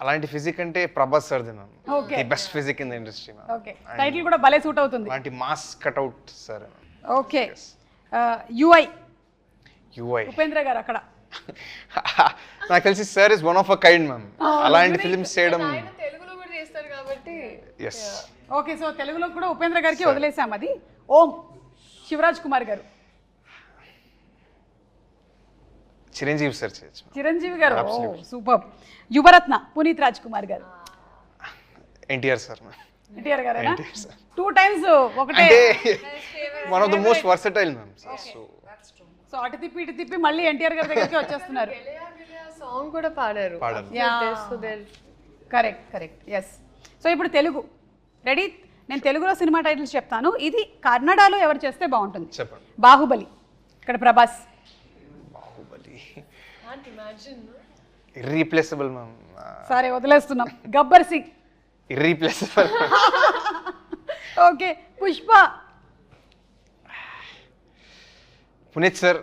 C: అలాంటి ఫిజిక్ అంటే Prabhas sir the ma'am. The best physique in the industry ma'am.
A: Okay, title కూడా భలే సూట్ అవుతుంది.
C: అలాంటి mass cutout sir.
A: Okay, UI Upendra గారు అక్కడ.
C: నాకు తెలిసి sir is one of a kind ma'am. అలాంటి ఫిల్మ్స్ చేయడం
D: తెలుగులో కూడా చేస్తారు కాబట్టి.
C: ఎస్.
A: ఓకే, సో తెలుగులో కూడా ఉపేంద్ర గారికి వదిలేసాం అది. ఓం శివరాజ్ కుమార్ గారు.
C: చిరంజీవి సార్ చేయొచ్చు.
A: చిరంజీవి గారు సూపర్. యువరత్న పునీత్ రాజ్ కుమార్ గారు.
C: ఎన్టీఆర్ సార్.
A: ఎన్టీఆర్ గారేనా? 2 times ఒకటే.
C: One of the most versatile ma'am.
A: So అటు తిప్పి ఇటు తిప్పి మళ్ళీ ఎన్టీఆర్ గారి దగ్గరికి వచ్చేస్తున్నారు.
D: సాంగ్ కూడా పాడారు.
A: కరెక్ట్. ఎస్. సో ఇప్పుడు తెలుగు రెడీ. నేను తెలుగులో సినిమా టైటిల్స్ చెప్తాను, ఇది కన్నడలో ఎవరు చేస్తే బాగుంటుంది?
C: చెప్పండి.
A: బాహుబలి, ఇక్కడ ప్రభాస్.
C: Baahubali irreplaceable ma'am.
A: సరే వదిలేస్తున్నాం. Gabbar Singh.
C: Irreplaceable.
A: Okay, Pushpa.
C: Puneeth sir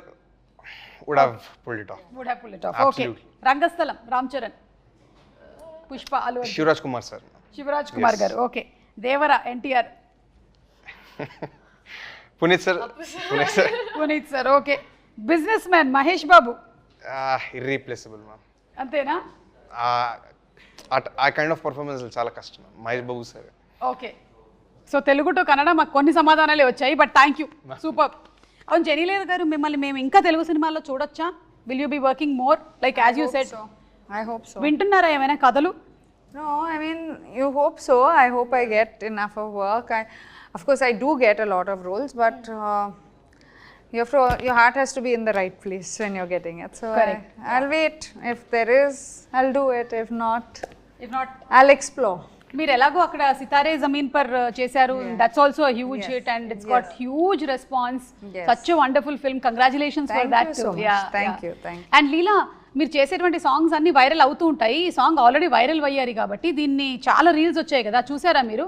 C: would have pulled it off.
A: Okay, Rangasthalam Ram Charan. Pushpa Allu Arjun.
C: Shivaraj Kumar sir.
A: Shivaraj Kumar garu. Okay, Devara NTR.
C: Puneeth sir.
A: Okay, businessman Mahesh Babu.
C: Irreplaceable ma'am.
A: అంతేనా?
C: ఆ కైండ్ ఆఫ్ పర్ఫార్మెన్స్ చాలా కష్టం Mahesh Babu sir.
A: Okay, so Telugu to Kannada మాకు కొన్ని సమాధానాలే వచ్చాయి, బట్ థ్యాంక్ యూ, సూపర్. అవును, జెనీలేద్ గారు, మిమ్మల్ని మేము ఇంకా తెలుగు సినిమాల్లో చూడొచ్చా? Will you be working more like as you said?
B: I hope so.
A: వింటున్నారా ఏమైనా కథలు?
B: No, I mean, you hope so. I hope I get enough of work. Of course, I do get a lot of roles, but your heart has to be in the right place when you're getting it. So I'll wait. If there is, I'll do it. If not,
A: If not,
B: I'll explore.
A: మీరు ఎలాగో అక్కడ సితారే జమీన్ పర్ చేశారు, that's also huge hit and it's got huge response. Such wonderful film, congratulations for that.
B: Thank you.
A: And Leela, మీరు చేసేటువంటి songs అన్ని viral అవుతూ ఉంటాయి. ఈ సాంగ్ ఆల్రెడీ వైరల్ అయ్యారు కాబట్టి దీన్ని చాలా రీల్స్ వచ్చాయి కదా, చూసారా మీరు?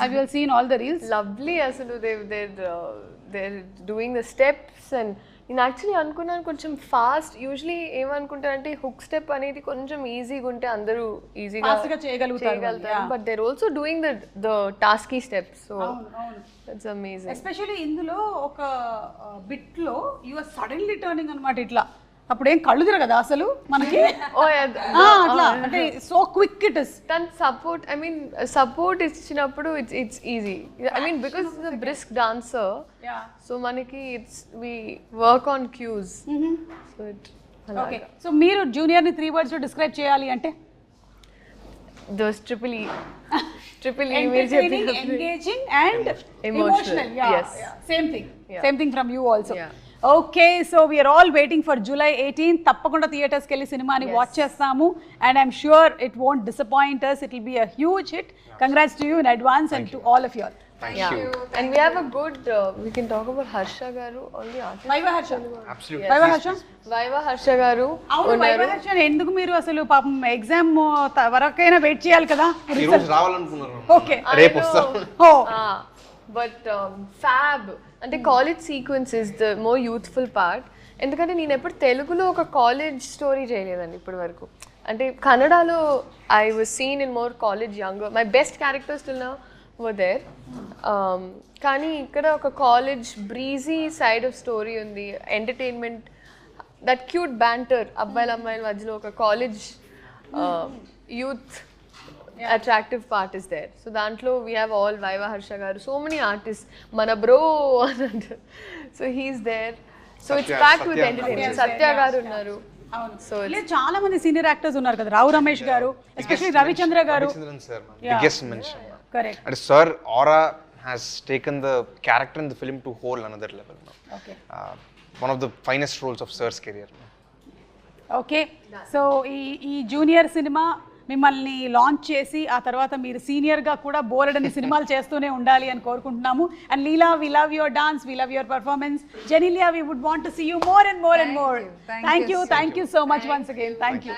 A: Have you seen all the reels?
D: Lovely అసలు they're doing the steps and నేను యాక్చువల్లీ అనుకున్నాను కొంచెం ఫాస్ట్. యూజువలీ ఏమనుకుంటానంటే హుక్ స్టెప్ అనేది కొంచెం ఈజీగా ఉంటే అందరూ ఈజీగా చేయగలుగుతారు, but there also doing the tasky steps. So that's amazing.
A: Especially ఇందులో ఒక బిట్ లో యు ఆర్ సడన్లీ టర్నింగ్ అన్నమాట ఇట్లా, అప్పుడు ఏం కళ్ళు తిరగదా అసలు మనకి? అట్లా అంటే సో క్విక్ ఇట్ ఇస్.
D: దాని సపోర్ట్, ఐ మీన్ సపోర్ట్ ఇచ్చినప్పుడు it's easy. I mean because it's a brisk dancer, so మనకి it's we work on cues. So it
A: okay. So మీరు జూనియర్ ని 3 words లో డిస్క్రైబ్ చేయాలి అంటే?
D: Those triple E
A: engaging and emotional.
D: Yes,
A: same thing from you also. Okay, so we are all waiting for July 18th. తప్పకుండా థియేటర్స్కి వెళ్ళి సినిమాని watch చేస్తాము and I'm sure it won't disappoint us. It will be a huge hit. Congrats to you in advance and to all of you all.
C: Thank you.
D: And we have a good we can talk about Harsha garu, all the artists.
A: Vaiva Harsha.
C: Absolutely.
A: Vaiva Harsha.
D: Vaiva Harsha garu.
A: అవును, Vaiva Harsha ఎందుకు మీరు అసలు పాపం exam వరకైనా wait చేయాలి కదా?
C: ఈ రోజు రావాలనుకున్నారు.
A: ఓకే,
C: రేపు వస్తారు.
D: బట్ ఫ్యాబ్ అంటే college sequence is the more youthful part. ఎందుకంటే నేను ఎప్పుడు తెలుగులో ఒక కాలేజ్ స్టోరీ చేయలేదండి ఇప్పటి వరకు. అంటే కన్నడలో I was seen in more college younger, my best characters till now were there. కానీ ఇక్కడ ఒక college breezy side of story ఉంది, ఎంటర్టైన్మెంట్, దట్ క్యూట్ బ్యాంటర్ అబ్బాయిల అమ్మాయిల మధ్యలో ఒక college youth attractive part is there. So dantlo we have all Vaiva Harsha garu, so many artists, mana bro so he's there. So it's packed with entertainment. Satya garu unnaru.
A: So ile chaala mandi senior actors unnaru kada, Rao Ramesh garu, especially Ravichandra garu.
C: Ravichandran sir, biggest mention.
A: Correct.
C: And sir aura has taken the character in the film to whole another level.
A: Okay.
C: One of the finest roles of sir's career.
A: Okay, so ఈ junior cinema మిమ్మల్ని launch చేసి ఆ తర్వాత మీరు సీనియర్గా కూడా బోలెడని సినిమాలు చేస్తూనే ఉండాలి అని కోరుకుంటున్నాము. And Leela, we love your dance, we love your performance. Genelia, we would want to see you more and more and more. Thank you so much once again. Thank you.